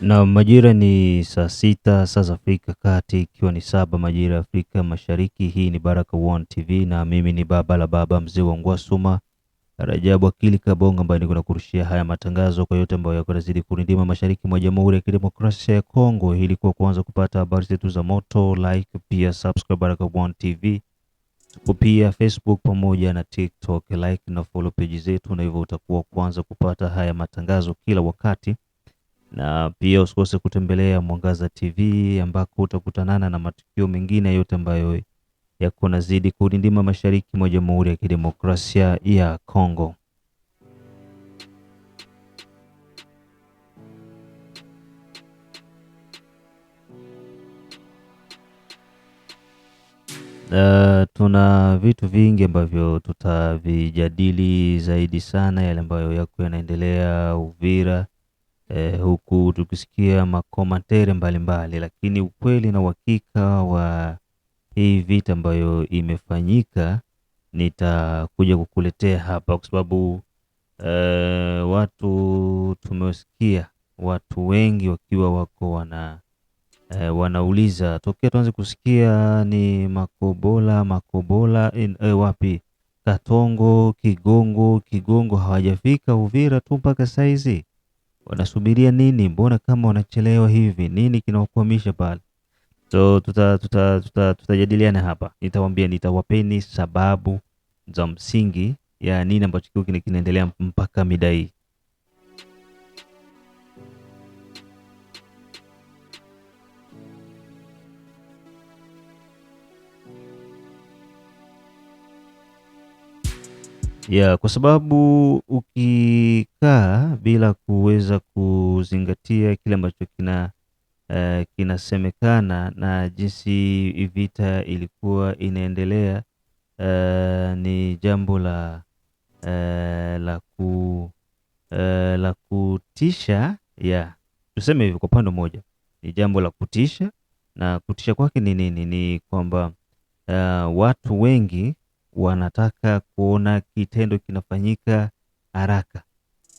Na majira ni saa sita saa za Afrika Kati, ikiwa ni saba majira ya Afrika Mashariki. Hii ni Baraka One TV na mimi ni baba la baba mzee wa Ngwasuma Rajabu Akili Kabonga, ambaye niko nakurushia haya matangazo kwa yote ambayo yako yanazidi kurindima mashariki mwa Jamhuri ya Kidemokrasia ya Kongo. Ili kwa kuanza kupata habari zetu za moto, like pia subscribe Baraka One TV. Tupo pia Facebook pamoja na TikTok, like na follow page zetu, na hivyo utakuwa kwanza kupata haya matangazo kila wakati. Na pia usikose kutembelea Mwangaza TV ambako utakutanana na matukio mengine yote ambayo yako nazidi kurindima mashariki mwa Jamhuri ya Kidemokrasia ya Kongo. Tuna vitu vingi ambavyo tutavijadili zaidi sana, yale ambayo yako yanaendelea Uvira, huku tukisikia makomantere mbalimbali, lakini ukweli na uhakika wa hii vita ambayo imefanyika nitakuja kukuletea hapa, kwa sababu watu tumesikia watu wengi wakiwa wako wanauliza tokea tuanze kusikia ni Makobola wapi, Katongo, Kigongo hawajafika Uvira tu mpaka saizi. Wanasubiria nini? Mbona kama wanachelewa hivi? Nini kinawakwamisha pale? So tutajadiliana hapa. Nitawapeni sababu za msingi ya nini ambacho kinaendelea mpaka mida hii. Kwa sababu ukikaa bila kuweza kuzingatia kile ambacho kinasemekana na jinsi vita ilikuwa inaendelea, ni jambo la kutisha. Tuseme hivi, kwa upande mmoja ni jambo la kutisha, na kutisha kwake ni nini? Ni kwamba watu wengi wanataka kuona kitendo kinafanyika haraka.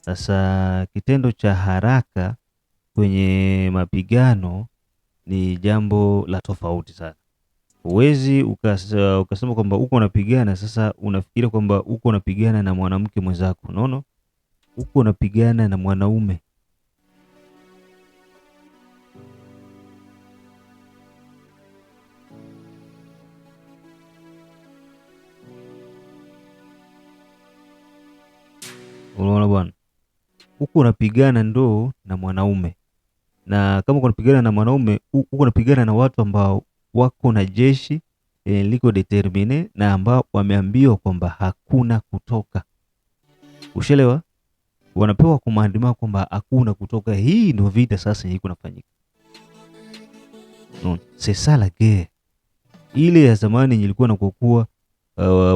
Sasa kitendo cha haraka kwenye mapigano ni jambo la tofauti sana. Huwezi ukasema kwamba uko unapigana, sasa unafikiri kwamba uko unapigana na mwanamke mwenzako. Nono, uko unapigana na mwanaume. Unaona bwana, huko unapigana ndo na mwanaume, na kama unapigana na mwanaume, huko unapigana na watu ambao wako na jeshi liko determine, na ambao wameambiwa kwamba hakuna kutoka. Ushelewa, wanapewa kumandima kwamba hakuna kutoka. Hii ndio vita sasa hii kunafanyika. Non, c'est ça la guerre. Ile ya zamani ilikuwa na kukua,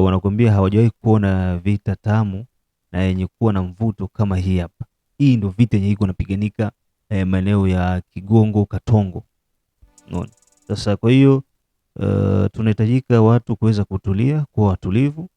wanakuambia hawajawahi kuona vita tamu na yenye kuwa na mvuto kama hii hapa. Hii ndio vita yenye iko napiganika maeneo ya Kigongo, Katongo. Unaona? Sasa kwa hiyo tunahitajika watu kuweza kutulia, kuwa watulivu,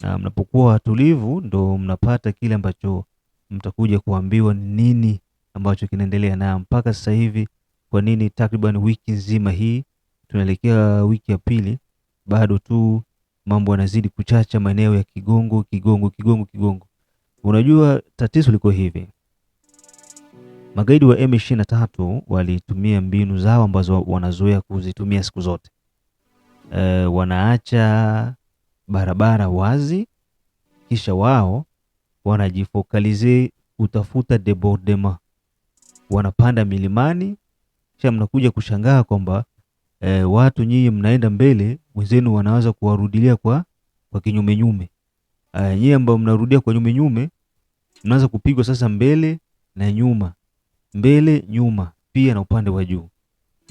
na mnapokuwa watulivu ndo mnapata kile ambacho mtakuja kuambiwa nini ambacho kinaendelea. Na mpaka sasa hivi, kwa nini takriban wiki nzima hii tunaelekea wiki ya pili, bado tu mambo yanazidi kuchacha maeneo ya Kigongo. Unajua tatizo liko hivi. Magaidi wa M23 walitumia mbinu zao ambazo wanazoea kuzitumia siku zote. Wanaacha barabara wazi, kisha wao wanajifokalize kutafuta debordement. Wanapanda milimani, kisha mnakuja kushangaa kwamba watu nyinyi mnaenda mbele, wenzenu wanaanza kuwarudilia kwa kinyume nyume. Nyinyi ambao mnarudia kwa nyume, mnaanza kupigwa sasa mbele na nyuma, mbele nyuma, pia na upande wa juu.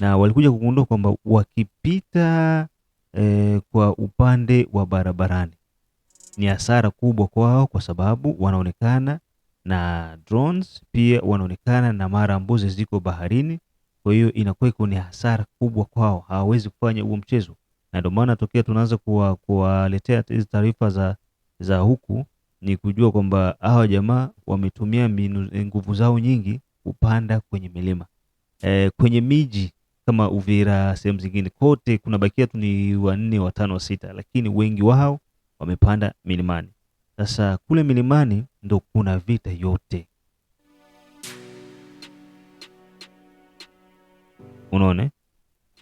Na walikuja kugundua kwamba wakipita kwa upande wa barabarani ni hasara kubwa kwao, kwa sababu wanaonekana na drones, pia wanaonekana na mara mbuzi ziko baharini. Kwa hiyo inakuwa ni hasara kubwa kwao, hawawezi kufanya huo mchezo. Na ndio maana tokea tunaanza kuwaletea hizi taarifa za huku, ni kujua kwamba hawa jamaa wametumia nguvu zao nyingi kupanda kwenye milima. kwenye miji kama Uvira, sehemu zingine kote kunabakia tu ni 4, 5, 6, lakini wengi wao wamepanda milimani. Sasa kule milimani ndo kuna vita yote, unaona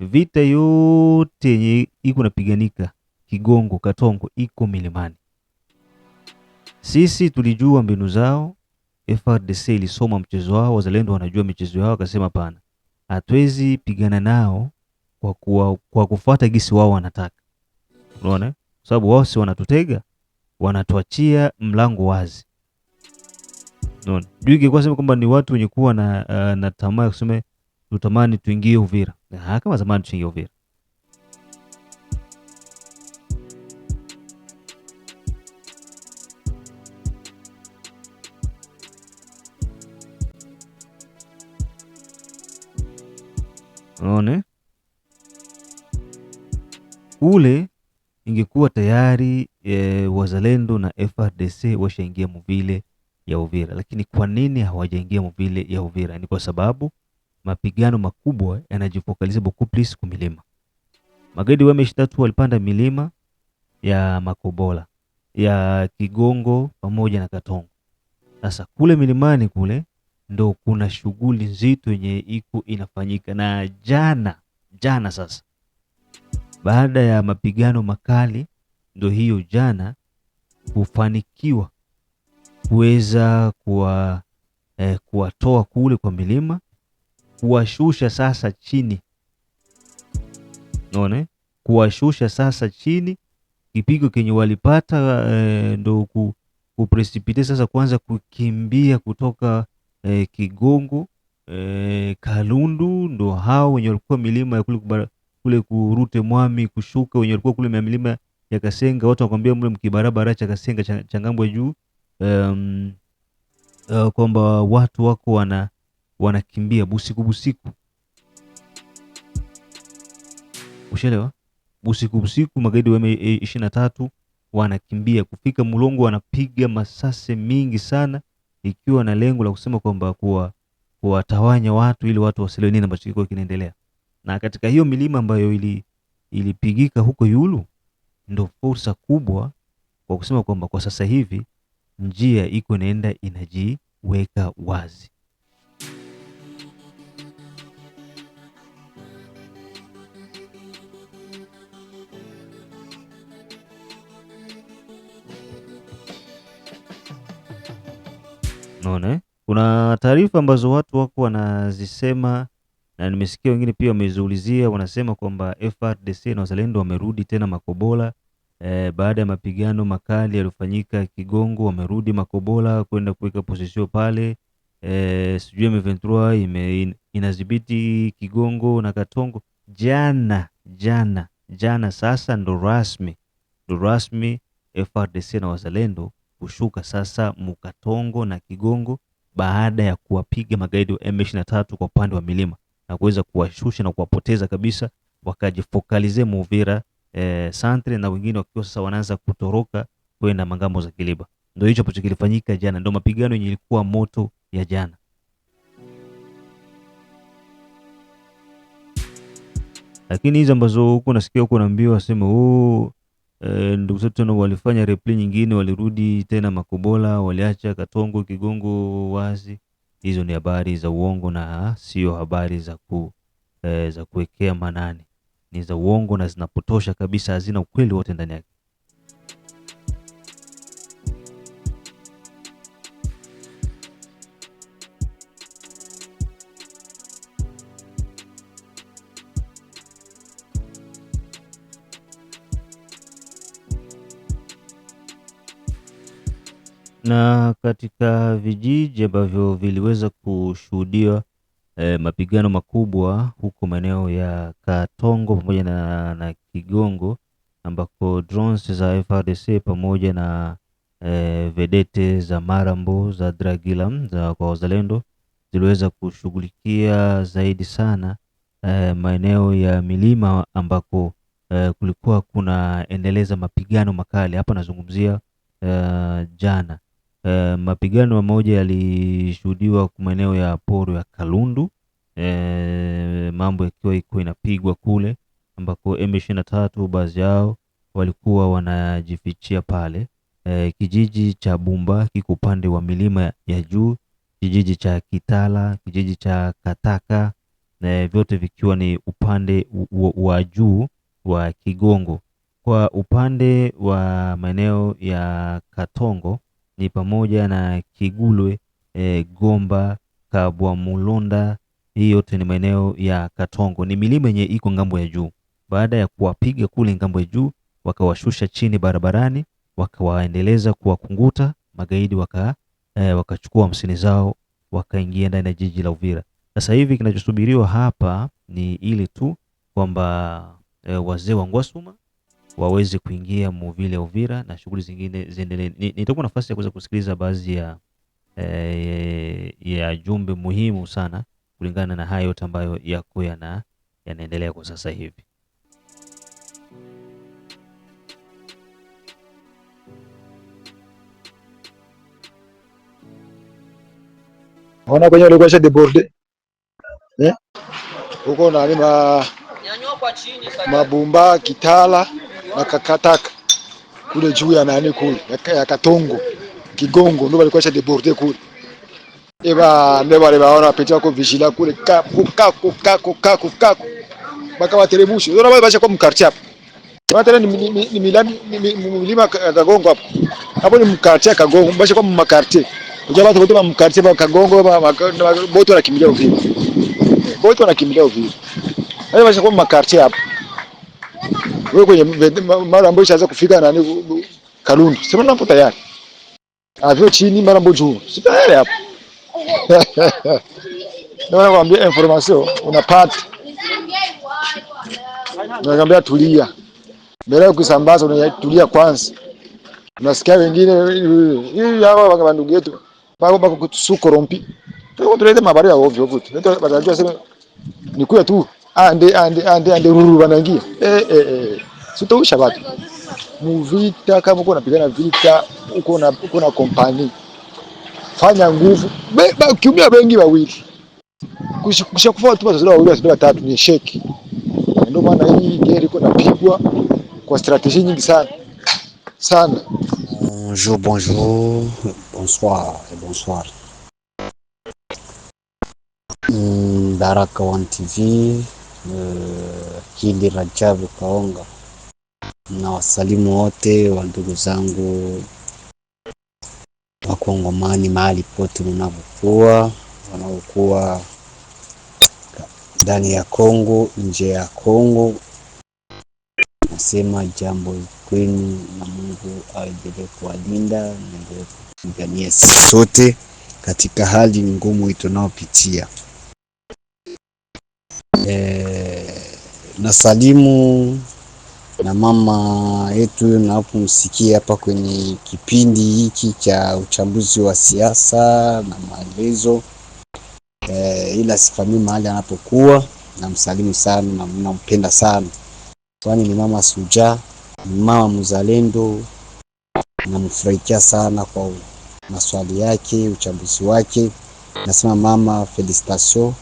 vita yote yenye iko napiganika Kigongo, Katongo iko milimani. Sisi tulijua mbinu zao, FARDC ilisoma mchezo wao, wazalendo wanajua michezo yao, akasema pana, hatuwezi pigana nao kwa kufuata gisi wao wanataka. Unaona? Sababu wao si wanatutega, wanatuachia mlango wazi. Unaona? Juu kwa sema kwamba ni watu wenye kuwa na tamaa kusema tutamani tuingie Uvira. Kama zamani tuingie Uvira. Unaona? Ule ingekuwa tayari wazalendo na FARDC washaingia muvile ya Uvira, lakini kwa nini hawajaingia muvile ya Uvira? Ni kwa sababu mapigano makubwa yanajifokaliza beaucoup plus kumilima. Magaidi wa M23 walipanda milima ya Makobola, ya Kigongo pamoja na Katongo. Sasa kule milimani kule ndo kuna shughuli nzito yenye iko inafanyika, na jana sasa baada ya mapigano makali ndo hiyo jana kufanikiwa kuweza kuwatoa kule kwa milima, kuwashusha sasa chini. Unaona? Kuwashusha sasa chini, kipigo kenye walipata ndo kuprecipitate sasa kuanza kukimbia kutoka Kigongo, Kalundu, ndo hao wenye walikuwa milima ya kule kurute Mwami kushuka, wenye walikuwa kule milima ya Kasenga, watu wakwambia mle mkibarabara cha Kasenga changambo juu, kwamba watu wako wanakimbia busiku. Ushelewa? Busiku magaidi wa M23 wanakimbia kufika Mulongo, wanapiga masase mingi sana, ikiwa na lengo la kusema kwamba kuwatawanya watu ili watu wasielewe nini ambacho kilikuwa kinaendelea. Na katika hiyo milima ambayo ilipigika huko Yulu, ndo fursa kubwa kwa kusema kwamba kwa sasa hivi njia iko inaenda inajiweka wazi. Unaona? Kuna taarifa ambazo watu wako wanazisema na nimesikia wengine pia wameziulizia, wanasema kwamba FARDC na wazalendo wamerudi tena Makobola baada ya mapigano makali yaliyofanyika Kigongo, wamerudi Makobola kwenda kuweka posisio pale. Sijui M23 inadhibiti Kigongo na Katongo. Jana sasa ndo rasmi FARDC na wazalendo kushuka sasa Mukatongo na Kigongo baada ya kuwapiga magaidi wa M23 kwa upande wa milima na kuweza kuwashusha na kuwapoteza kabisa, wakajifokalize Muvira Centre, na wengine wakiwa sasa wanaanza kutoroka kwenda mangambo za Kiliba. Ndio hicho ambacho kilifanyika jana, ndio mapigano yenye ilikuwa moto ya jana. Lakini hizo ambazo huko nasikia huko naambiwa wasema ndugu zetu tena walifanya repli nyingine, walirudi tena Makobola, waliacha Katongo, Kigongo wazi. Hizo ni habari za uongo na sio habari za kuwekea manani. Ni za uongo na zinapotosha kabisa, hazina ukweli wote ndani yake. Na katika vijiji ambavyo viliweza kushuhudia mapigano makubwa huko maeneo ya Katongo pamoja na Kigongo, ambako drones za FARDC pamoja na vedete za Marambo za Dragilam za kwa wazalendo ziliweza kushughulikia zaidi sana maeneo ya milima ambako kulikuwa kunaendeleza mapigano makali. Hapa nazungumzia jana mapigano moja yalishuhudiwa kwa maeneo ya Poro ya Kalundu, mambo yakiwa iko inapigwa kule ambako M23 baadhi yao walikuwa wanajifichia pale. Kijiji cha Bumba kiko upande wa milima ya juu, kijiji cha Kitala, kijiji cha Kataka, vyote vikiwa ni upande wa juu wa Kigongo. Kwa upande wa maeneo ya Katongo ni pamoja na Kigulwe, Gomba, Kabwamulonda. Hii yote ni maeneo ya Katongo, ni milima yenye iko ngambo ya juu. Baada ya kuwapiga kule ngambo ya juu, wakawashusha chini barabarani, wakawaendeleza kuwakunguta magaidi, wakachukua hamsini zao, wakaingia ndani ya jiji la Uvira. Sasa hivi kinachosubiriwa hapa ni ili tu kwamba wazee wa Ngwasuma waweze kuingia muvile Uvira na shughuli zingine ziendelee. Nitakuwa nafasi ya kuweza kusikiliza baadhi ya jumbe muhimu sana kulingana na hayo yote ambayo yako yanaendelea kwa sasa hivi. Ona kwenye walikuwa sha deborde huko nani Mabumba, Kitala na Kakataka kule juu ya nani kule ya Katongo, Kigongo ndio walikuwa sha deborde kule. Ndio wale waona pete wako vigila kule kaku baka wateremusho ndio wale basha kwa mkartia hapo. Watu ni milima Kagongo hapo. Hapo ni mkartia Kagongo, basha kwa makartie. Unajua watu wote wa mkartie kwa Kagongo bote wanakimbilia Uvira. Bote wanakimbilia Uvira. Wale basha kwa makartie hapo. Wewe kwenye mara ambayo ishaanza kufika nani Kalundu. Sema napo tayari. Avyo chini mara ambayo juu. Si tayari hapo. Ndio nakwambia information unapata. Nakwambia tulia. Mbele kusambaza unatulia kwanza. Unasikia wengine hii hawa ndugu yetu bako kutusuko rompi. Tulete mabari ya ovyo ovyo. Ndio batajua sema ni kuya tu ande ruru wanaingia. Sitousha watu. Muvita kama uko unapigana vita uko na kompani. Fanya nguvu. Kiumia wengi wawili. Kushakufa watu wawili watatu ni sheki. Ndio maana hii gari iko napigwa kwa strategie nyingi sana. Bonjour, bonsoir et bonsoir. Baraka One TV, Hili Rajabu Kaonga. Na wasalimu wote wa ndugu zangu Wakongomani mahali pote mnapokuwa, wanaokuwa ndani ya Kongo, nje ya Kongo. Nasema jambo kwenu na Mungu aendelee kuwalinda na aendelee kupigania sisi sote katika hali ngumu tunayopitia. Nasalimu na mama yetu napomsikia hapa kwenye kipindi hiki cha uchambuzi wa siasa na maelezo. Ila sifahamu mahali anapokuwa, namsalimu sana na nampenda sana. Kwani ni mama Suja, ni mama mzalendo, namfurahikia sana kwa maswali yake, uchambuzi wake. Nasema mama felicitation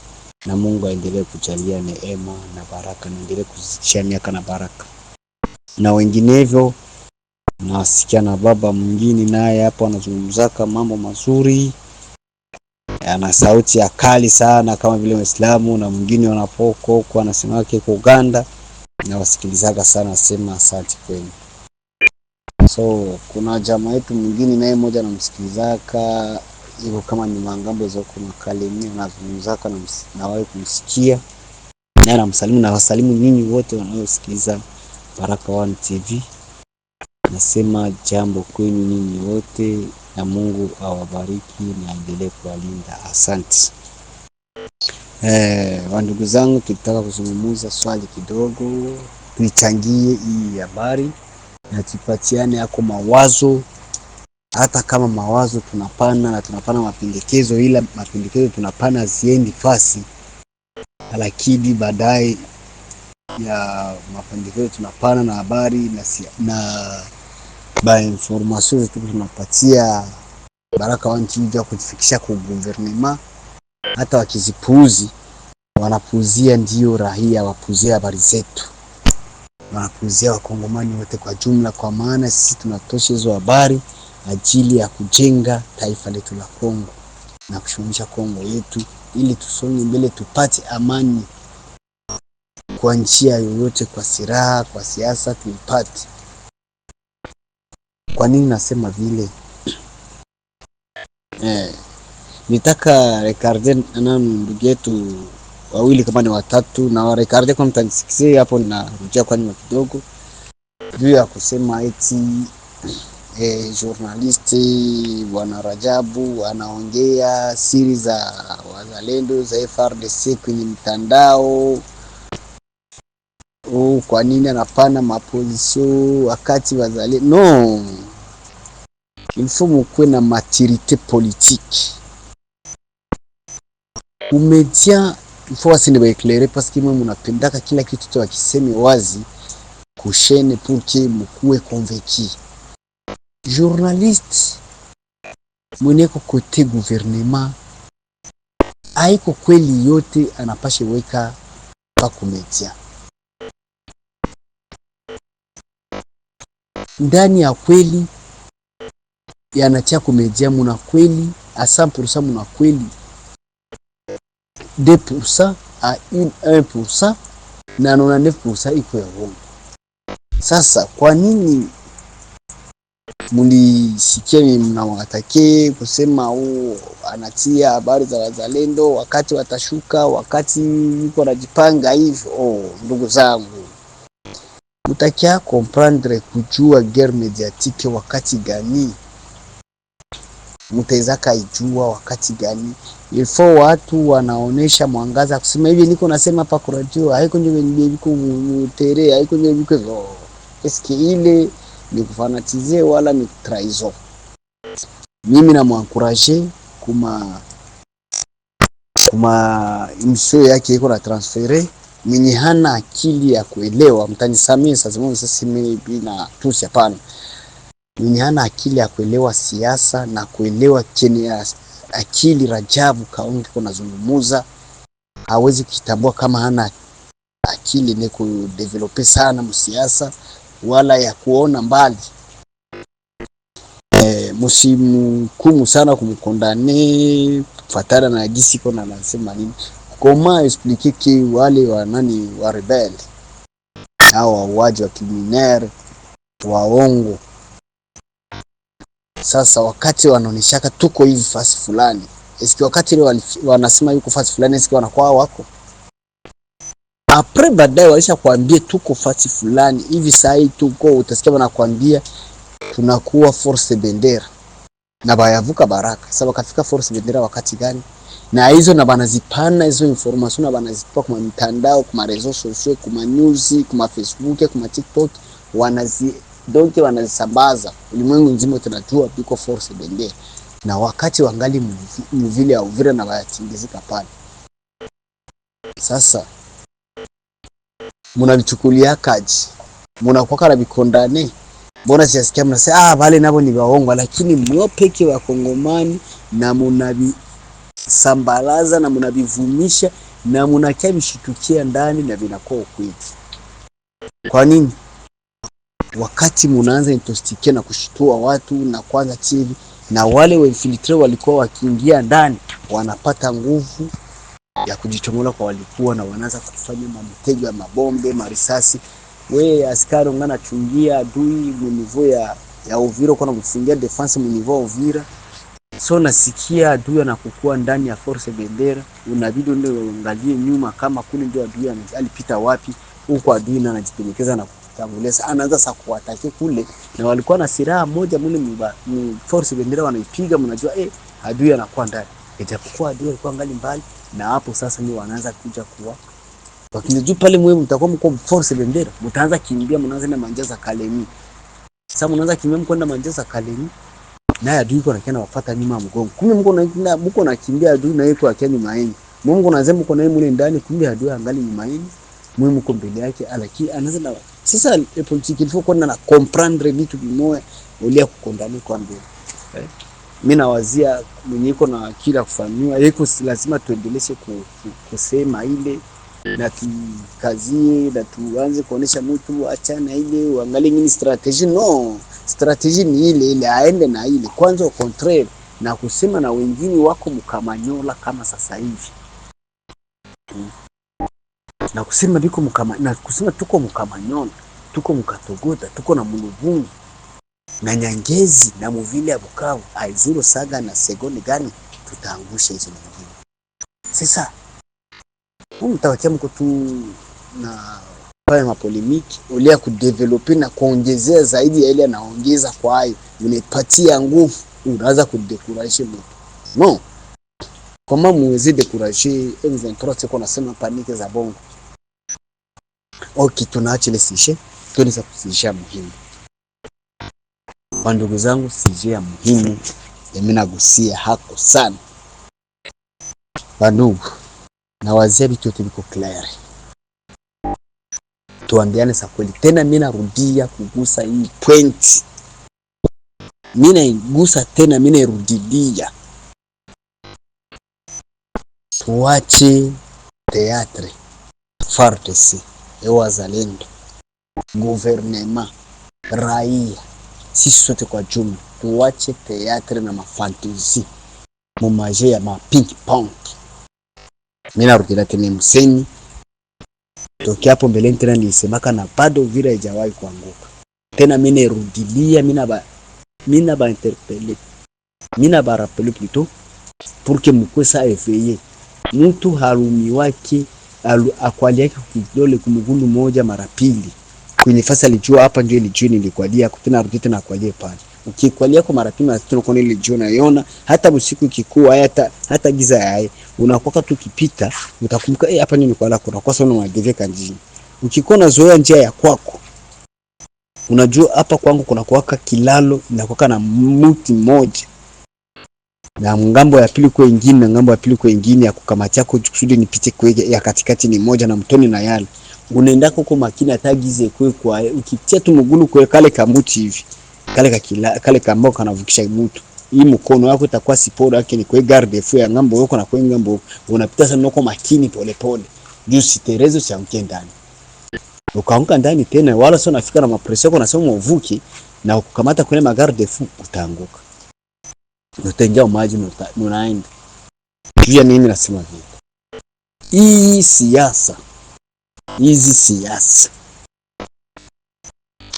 na Mungu aendelee kujalia neema na baraka, na aendelee kuzidishia miaka na baraka. Na wenginevyo nawasikia na baba mwingine naye hapo anazungumzaka mambo mazuri. Ana sauti ya kali sana kama vile Muislamu, na mwingine wanapoko kwa anasema yake kwa Uganda. Na wasikilizaga sana, sema asante kwenu. So kuna jamaa yetu mwingine naye mmoja anamsikilizaka hivyo kama ni mangambo za kuna Kalemi, anazungumzaka na wao kumsikia. Na namsalimu na wasalimu nyinyi wote wanaosikiliza Baraka One TV. Nasema jambo kwenu nyinyi wote na Mungu awabariki na aendelee kuwalinda. Asante. Wandugu zangu, tutaka kuzungumza swali kidogo, tuichangie hii habari na tupatiane yako mawazo. Hata kama mawazo tunapana na tunapana mapendekezo, ila mapendekezo tunapana ziendi fasi, lakini baadaye ya mapendekezo tunapana na habari na information tunapatia Baraka One TV ya kufikisha kwa gouvernement, hata wakizipuuzi wanapuzia ndio raia, wapuzia habari zetu, wanapuzia wakongomani wote kwa jumla, kwa maana sisi tunatosha hizo habari ajili ya kujenga taifa letu la Kongo na kushumisha Kongo yetu, ili tusonge mbele, tupate amani kwa njia yoyote, kwa silaha, kwa siasa tuipate. Kwa nini nasema vile? Nitaka rekarde na ndugu yetu wawili kama ni watatu, na rekarde kwa mtanisikizie hapo, narudia kwa nyuma kidogo juu ya kusema eti journalisti Bwana Rajabu anaongea siri za wazalendo za FRDC kwenye mtandao. Kwa nini anapana maposition wakati wazalendo? No, il faut mukwe na maturité politique. Umedia il faut asini ba éclairer parce que mimi mnapendaka kila kitu tu akiseme wazi kushene pour que mukue convaincu. Journaliste mweneko kote gouvernement haiko kweli yote anapashe weka pa kumedia. Ndani ya kweli yanatia kumedia, muna kweli a 100%, muna kweli 2% a 1% na 99% iko ya uongo. Sasa kwa nini mulisikia mnawatake kusema anatia habari za wazalendo wakati watashuka, wakati yuko anajipanga hivyo? Ndugu zangu, mtakia comprendre, kujua guerre mediatique wakati gani, mtaweza kaijua wakati gani. Il faut watu wanaonesha mwangaza kusema hivi, niko nasema hapa kwa radio, haiko ndio niko mutere, haiko ndio niko eske ile ni kufanatize wala ni trahison. Mimi na muencourager kuma imsho yake iko na transfere, mwenye hana akili ya kuelewa, mtanisamia sasa mimi sasa mimi bina tusi hapana. Mwenye hana akili ya kuelewa siasa na kuelewa cheni akili Rajabu Kaonge kuna zungumuza, hawezi kitambua kama hana akili ni kudevelope sana msiasa wala ya kuona mbali. Msimukumu sana kumkondane fatana na gisi kona nasema nini. Koma explique ki wale wa nani wa rebel au wauaji wa criminel waongo. Sasa wakati wanaoneshaka tuko hivi fasi fulani, eski wakati ile wanasema yuko fasi fulani, eski wanakuwa wako apre baadaye walisha kuambia tuko fasi fulani hivi, saa hii tuko, utasikia wanakuambia tunakuwa force bendera na bayavuka baraka. Sasa wakafika force bendera wakati gani? Na hizo na banazipana hizo information na banazipa kwa mitandao, kwa reseaux sociaux, kwa news, kwa Facebook, kwa TikTok, wanazisambaza ulimwengu nzima, tunajua biko force bendera. Na wakati wangali mvile au Uvira na bayatingizika pale. Sasa munabichukulia kaji, munakuwa na bikondane. Mbona siasikia mnasema wale nabo ni waongo, lakini mwa peke wa Kongomani na munabisambalaza na munabivumisha na munakia mshitukia ndani na vinakuwa ukweli. Kwa nini? Wakati munaanza intostikia na kushitua watu na kwanza TV, na wale wa infiltrate walikuwa wakiingia ndani wanapata nguvu ya kujichomola kwa walikuwa, na wanaanza kufanya mamtego ya mabombe, marisasi. We askari ungana chungia adui mnivo ya Uvira, kwa kufungia defense mnivo Uvira. So nasikia adui anakukua ndani ya force bendera, unabidi ndio uangalie nyuma kama kule ndio adui alipita wapi, huko adui na anajipelekeza na kutangulia. Anaanza sasa kuwatake kule, na walikuwa na silaha moja mule ni force bendera wanaipiga, mnajua adui anakuwa ndani. Ijapokuwa adui alikuwa ngali mbali, na hapo sasa ndio wanaanza kuja kuwa wakijua pale mwe mtakuwa mko force bendera, mtaanza kimbia, mnaanza na manjaza Kalemi. Sasa mnaanza kimbia mkwenda manjaza Kalemi, na adui yuko anakiana wafuata nyuma mgongo. Kumbe mko na kimbia adui na yuko akiani maini. Mungu anasema mko na yeye mule ndani, kumbe adui angali ni maini. Mwe mko mbele yake, alaki anaanza na sasa politiki ilifo kwa na comprendre vitu vimoja ulia kukondani kwa mbele. mimi nawazia mwenye iko na akili ya kufanywa iko lazima tuendeleshe kusema ile na tukazie na tuanze kuonesha mtu achana ile uangalie nini strategy. No, strategy ni ile aende na ile kwanza, au contraire na kusema na wengine wako mkamanyola kama sasa hivi na kusema biko na kusema tuko mkamanyola, tuko mkatogota, tuko na muluvungu na Nyangezi na muvile ya Bukavu aizuru saga na segonde gani tutaangusha hizo nyingine. Sasa mtawakia mko tu na pale mapolemiki ulia kudevelope na kuongezea zaidi ya ile anaongeza, kwa hayo unepatia nguvu, unaanza kudekuraje mtu. No, kama muweze dekuraje M23 siko nasema panike za bongo. Okay, tunaacha ile sishe, tunaweza kusisha muhimu. Kwa ndugu zangu, sije ya muhimu mimi nagusia hako sana. Bandugu, na wazia vitu yote viko clear. Tuambiane sa kweli. Tena mimi narudia kugusa hii point. Mimi naigusa tena, mimi narudilia. Tuache teatre, FARDC, wazalendo, gouvernement, raia, sisi sote kwa jumla tuache teatre na mafantasi mumaje ya ping pong. Mimi narudia tena mseni toki hapo mbele tena nisemaka na bado vile haijawahi kuanguka tena. Mimi narudilia, mimi na ba interpeller, mimi na ba rappeler plutôt pour que mkwe sa éveiller. Mtu harumi wake akwali yake kidole kumugulu moja mara pili kwenye fasa alijua hapa ndio ilijua nilikwalia tena rudi tena kwalie pale. Ukikwalia kwa mara pili na tena kwa ile jiona yona hata usiku kikuu hata giza yae unakoka tu kipita utakumbuka hapa nini kwa lako kwa sababu unadeveka kanjini. Ukikona zoea njia ya kwako unajua hapa kwangu kuna kuwaka kilalo na kuwaka na mti mmoja na ngambo ya pili kwa ingine na ngambo ya pili kwa ingine ya kukamatia kwa kusudi nipite kwa ya katikati ni moja na mtoni na yale unaenda huko makini atagize kwa ukitia tu mgulu kwa kale kamuti hivi kale kambao kanavukisha mtu hii mkono wako itakuwa siporo yake ni kwa garde fou ya ngambo yako na kwa ngambo unapita sana uko makini pole pole juu siterezo cha ndani ukaanguka ndani tena wala sio nafika na mapresio yako nasema uvuki na kukamata kwenye magarde fou utaanguka utaingia maji unaenda juu ya nini. Nasema hivi hii siasa hizi siasa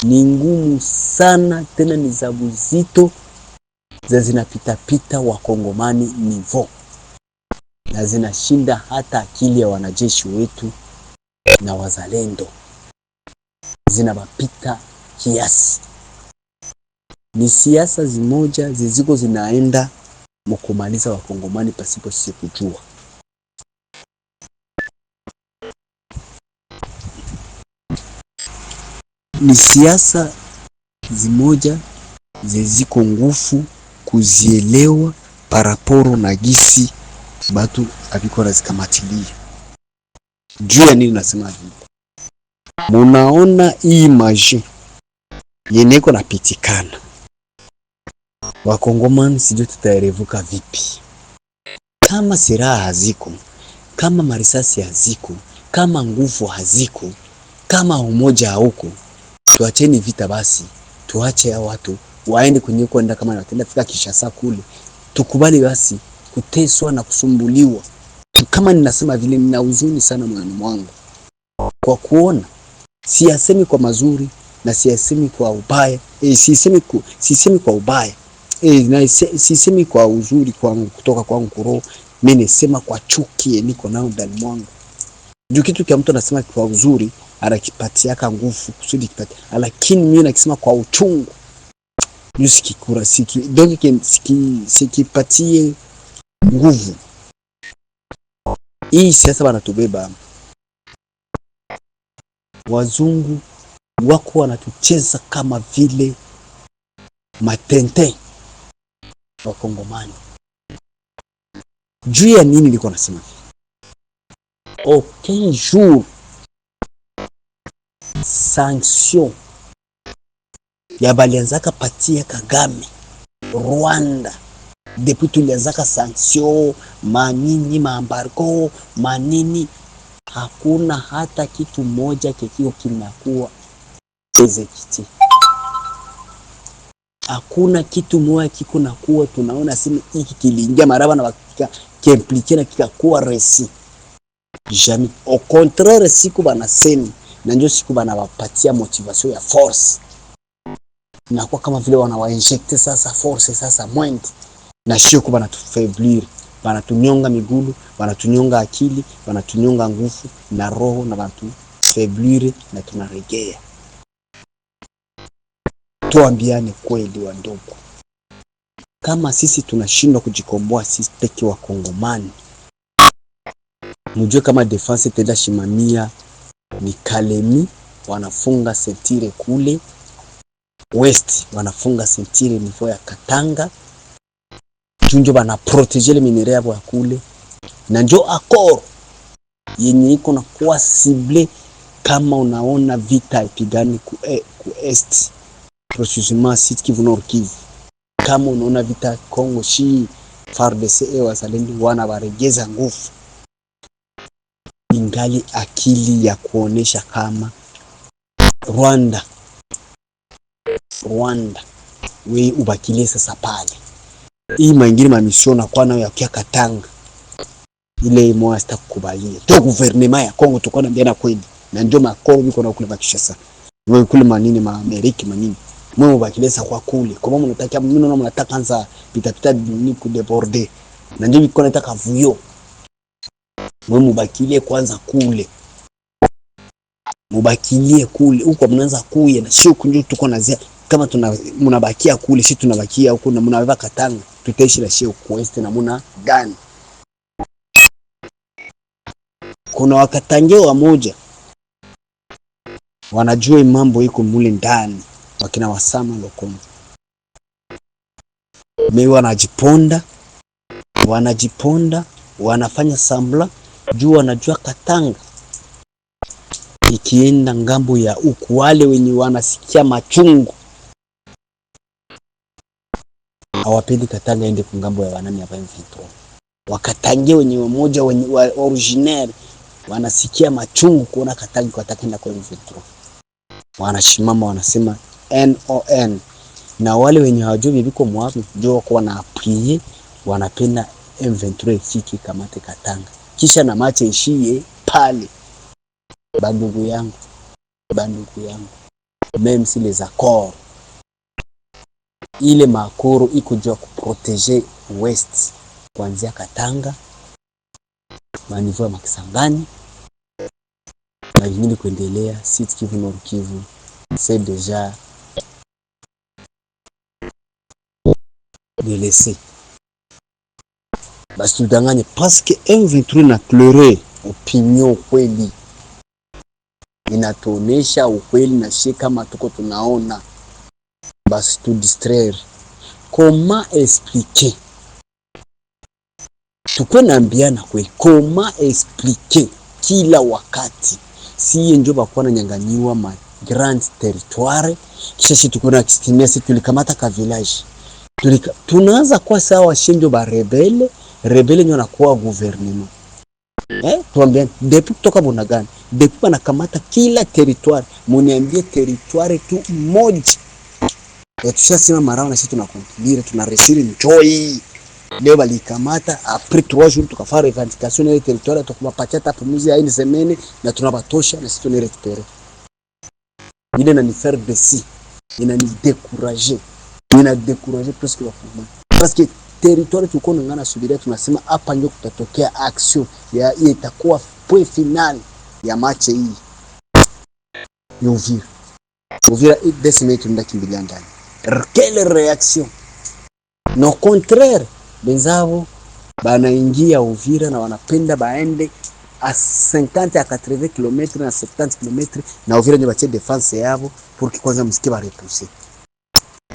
ni ngumu sana tena ni za buzito za zinapita pita wakongomani nivo na zinashinda hata akili ya wanajeshi wetu na wazalendo zinabapita kiasi. Ni siasa zimoja ziziko zinaenda mkumaliza wakongomani pasipo sisi kujua. Ni siasa zimoja ziziko ngufu kuzielewa paraporo na gisi batu abiko nazikamatilia. Juu ya nini nasema hivi? Munaona hii maji yeneko napitikana. Wakongomani sijui tutaerevuka vipi. Kama silaha haziko, kama marisasi haziko, kama nguvu haziko, kama umoja hauko, tuacheni vita basi. Tuache hao watu waende kwenye kwenda kama watenda fika Kinshasa kule. Tukubali basi kuteswa na kusumbuliwa. Kama ninasema vile nina huzuni sana moyoni mwangu kwa kuona siyasemi kwa mazuri na siyasemi kwa ubaya. Sisemi kwa ubaya. Na sisemi kwa uzuri kwangu kutoka kwangu kuroho. Mimi nasema kwa chuki niko nao ndani mwangu. Ndio kitu kia mtu anasema kwa uzuri anakipatia nguvu kusudi kipate. Lakini mimi nakisema kwa uchungu. Ndio sikikura sikipatie nguvu. Hii siasa wanatubeba. Wazungu wako wanatucheza kama vile matente wakongomani. Juu ya nini niko nasema? Aucun jour sanction ya balianzaka patia Kagame Rwanda Depuis tulianzaka sanction manini maambargo manini, hakuna hata kitu moja kikio kinakuwa execute. Hakuna kitu moja kiko nakuwa tunaona sema hiki kiliingia maraba na wakika kiimplike na kikakuwa resi. Jamais. Au contraire, siku banasema na ndio siku banawapatia motivation ya force. Inakuwa kama vile wanawainjecte sasa force sasa mwende. Na sio kwa banatufaiblir, banatunyonga migulu, banatunyonga akili, banatunyonga nguvu na roho na banatufaiblir na tunaregea. Tuambiane kweli wa ndugu. Kama sisi tunashindwa kujikomboa sisi peke wa Kongomani, mjue kama defense tenda shimamia ni Kalemi wanafunga sentire kule West, wanafunga sentire niveau ya Katanga, junjo bana proteger le minere yabo ya kule, na njo accord yenye iko na kuwa cible. Kama unaona vita ipigani ku Est, précisément Sud Kivu Nord Kivu, kama unaona vita Kongo shi FARDC wazalendo wana waregeza nguvu, ingali akili ya kuonesha kama Rwanda we ubakilie sasa pale. Hii mangine mamisiona kwa nayo ya kia Katanga ile moja sitakukubalia to gouvernement ya Kongo tukona mbiana kweli, na ndio makoro biko na kule bakishasa wewe kule manini ma Amerika manini mwe ubakilie sasa kwa kule kwa maana unataka mimi naona mnataka anza pita ni ku deborder, na ndio biko nataka vuyo mwe mubakilie kwanza kule, mubakilie kule huko mnaanza kuya na sio kunjo tuko na zia kama mnabakia kule sisi tunabakia huko na mnaweza Katanga tutaishi la shio West na muna gani. Kuna wakatange wa moja wanajua mambo iko mule ndani, wakina Wasama Lokomo mimi wanajiponda wanafanya sambla juu wanajua Katanga ikienda ngambo ya huku, wale wenye wanasikia machungu hawapendi Katanga ende kungambo ya wanani hapa M23. Wakatange wenye wamoja wenye original wanasikia machungu kuona Katanga kwa atakenda kwa M23, wanashimama wanasema NON, na wale wenye hawajui biko mwapi ndio wako wanaaplie, wanapenda M23 ifike kamate Katanga kisha na mache ishie pale. Bandugu yangu même si les accords ile makoro iko jua kuproteger West kuanzia Katanga manivu ya Makisangani na vingine kuendelea Sud Kivu Nord Kivu, c'est déjà délaissé. Basi tudanganye parce que M23 na claire opinion kweli, inatuonesha ukweli na shi kama tuko tunaona. Basi tu distraire comment expliquer, tukwe naambiana kweli comment expliquer kila wakati si ndio bakwana nyanganyiwa ma grand territoire, kisha shi tuko na kistimia si tulikamata ka village tunaanza kwa sawa shinjo ba rebelle ndio nakuwa gouvernement. Tuambie depuis kutoka Bunagana depuis banakamata kila territoire, muniambie territoire tu moja tushasema marao na sisi tunakontribire tunaresiri njoi leo balikamata après 3 jours tukafanya revendication ile territoire tukupatia tapumuzi ya 1 semaine na tunabatosha na sisi tunarecupérer. Ile na ni faire baisser, ina ni décourager presque wafuma parce que territoire tuko ngana subiria tunasema hapa ndio kutatokea action ya itakuwa point final ya match hii ni Uvira desime tunda kimbilia ndani. Quelle réaction? No contraire, benzao banaingia Uvira na wanapenda baende a 50 à 80 km na 70 km na Uvira ndio bache defense yao pour que kwanza msikie ba repousser.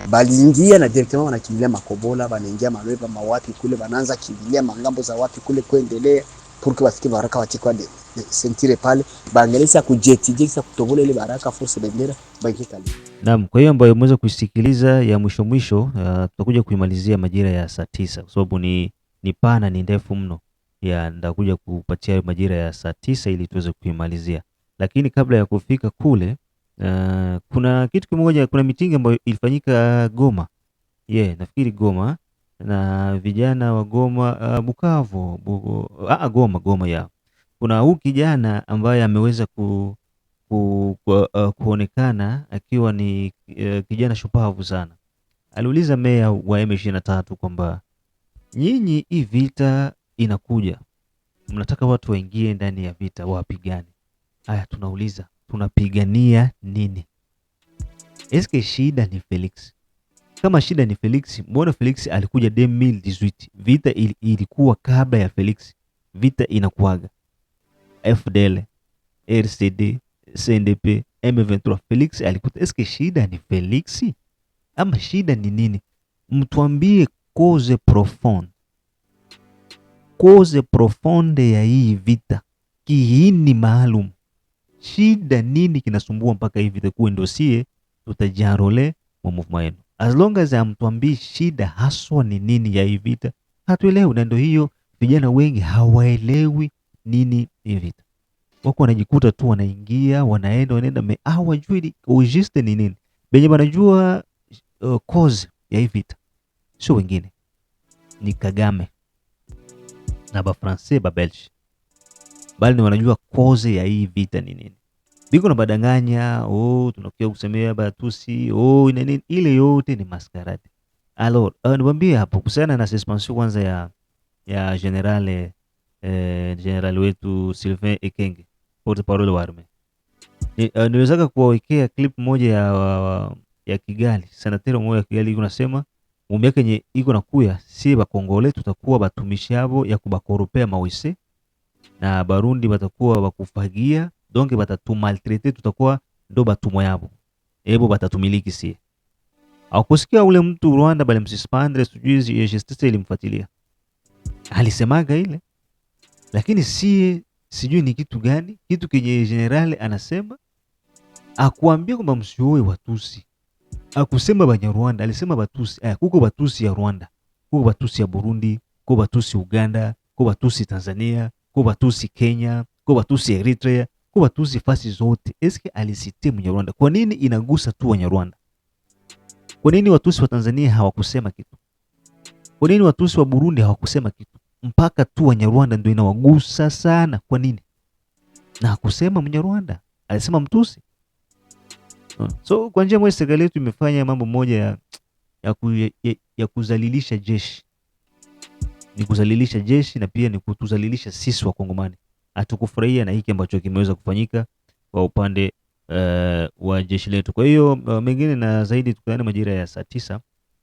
Baliingia na directement wanakimbilia Makobola, banaingia Malweba mawapi kule, banaanza kimbilia mangambo za wapi kule kuendelea pour que basikie baraka wachikwa sentire pale baangeleza kujetijekisa kutobola ile baraka force bendera bakikali. Naam, kwa hiyo ambayo umeweza kuisikiliza ya mwisho mwisho, tutakuja kuimalizia majira ya saa 9 kwa sababu ni pana, ni ndefu mno. Nitakuja kupatia majira ya saa 9 ili tuweze kuimalizia. Lakini kabla ya kufika kule, kuna kitu kimoja, kuna mitingi ambayo ilifanyika Goma. Nafikiri Goma na vijana wa Goma, Bukavu, Goma ya. Kuna huyu kijana ambaye ameweza kuonekana akiwa ni kijana shupavu sana. Aliuliza meya wa M23 kwamba nyinyi, hii vita inakuja, mnataka watu waingie ndani ya vita wapigane. Haya, tunauliza tunapigania nini? Eske shida ni Felix? Kama shida ni Felix, mbona Felix alikuja 2018? Vita ilikuwa kabla ya Felix. Vita inakuaga FDL, RCD, CNDP, M23. Felix alikuta. Eske shida ni Felix ama shida ni nini? Mtuambie cause profonde ya hii vita, kiini maalum. Shida nini kinasumbua mpaka hivi vita kuwe ndosie tutajarole wa movement yenu? As long as amtuambii shida haswa ni nini ya hii vita, hatuelewi. Na ndio hiyo vijana wengi hawaelewi nini hii vita. Wako wanajikuta tu wanaingia, wanaenda hawajui ujiste ni nini. Benye wanajua cause ya hii vita sio wengine, ni Kagame na ba Francais ba Belge, bali ni wanajua cause ya hii vita ni nini. Biko na badanganya, tunakuja kusemea Batusi, nini, ile yote ni maskarade. Alors, niwaambie hapo kuhusiana na suspension kwanza ya general wetu Sylvain Ekenge, porte parole wa arme. Niwezaka kuwawekea clip moja ya Kigali, senatero mmoja ya Kigali iko nasema mumiaka yenye iko nakuya, si ba Kongole tutakuwa batumishi yabo ya kubakoropea mawese, na Barundi batakuwa bakufagia, donc batatumaltraiter, tutakuwa ndo batumwa yabo, ebo batatumiliki sie. Au kusikia ule mtu Rwanda bale msispandre sujui justice ilimfuatilia, alisemaga ile, lakini sie sijui ni kitu gani, kitu kenye general anasema. Akuambia kwamba msioe Watusi, akusema Banyarwanda, alisema Batusi. Kuko Batusi ya Rwanda, kuko Batusi ya Burundi, kuko Batusi Uganda, kuko Batusi Tanzania, kuko Batusi Kenya, kuko Batusi Eritrea, kuko Batusi fasi zote. Eske alisite Mnyarwanda? Kwa nini inagusa tu Wanyarwanda? Kwa nini Watusi wa Tanzania hawakusema kitu? Kwa nini Watusi wa Burundi hawakusema kitu? Mpaka tu Wanyarwanda ndio inawagusa sana. Kwa nini? Na hakusema Mnyarwanda, alisema Mtusi. So kwa njia moja serikali yetu imefanya mambo moja ya kuzalilisha jeshi. Ni kuzalilisha jeshi na pia ni kutuzalilisha sisi wa Kongomani. Hatukufurahia na hiki ambacho kimeweza kufanyika kwa upande wa jeshi letu. Kwa hiyo mengine na zaidi tukutane majira ya saa 9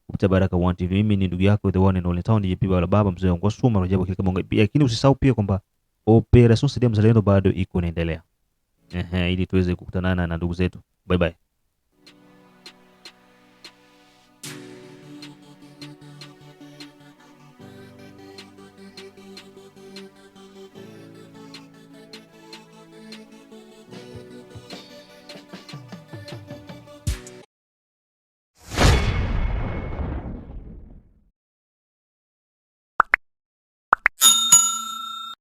kupitia Baraka One TV. Mimi ni ndugu yako the one and only town JP Bala Baba, mzee wangu Suma Rajabu kile kama. Lakini usisahau pia kwamba Operation Saidia Mzalendo bado iko inaendelea. Ili tuweze kukutana na ndugu zetu. Bye bye.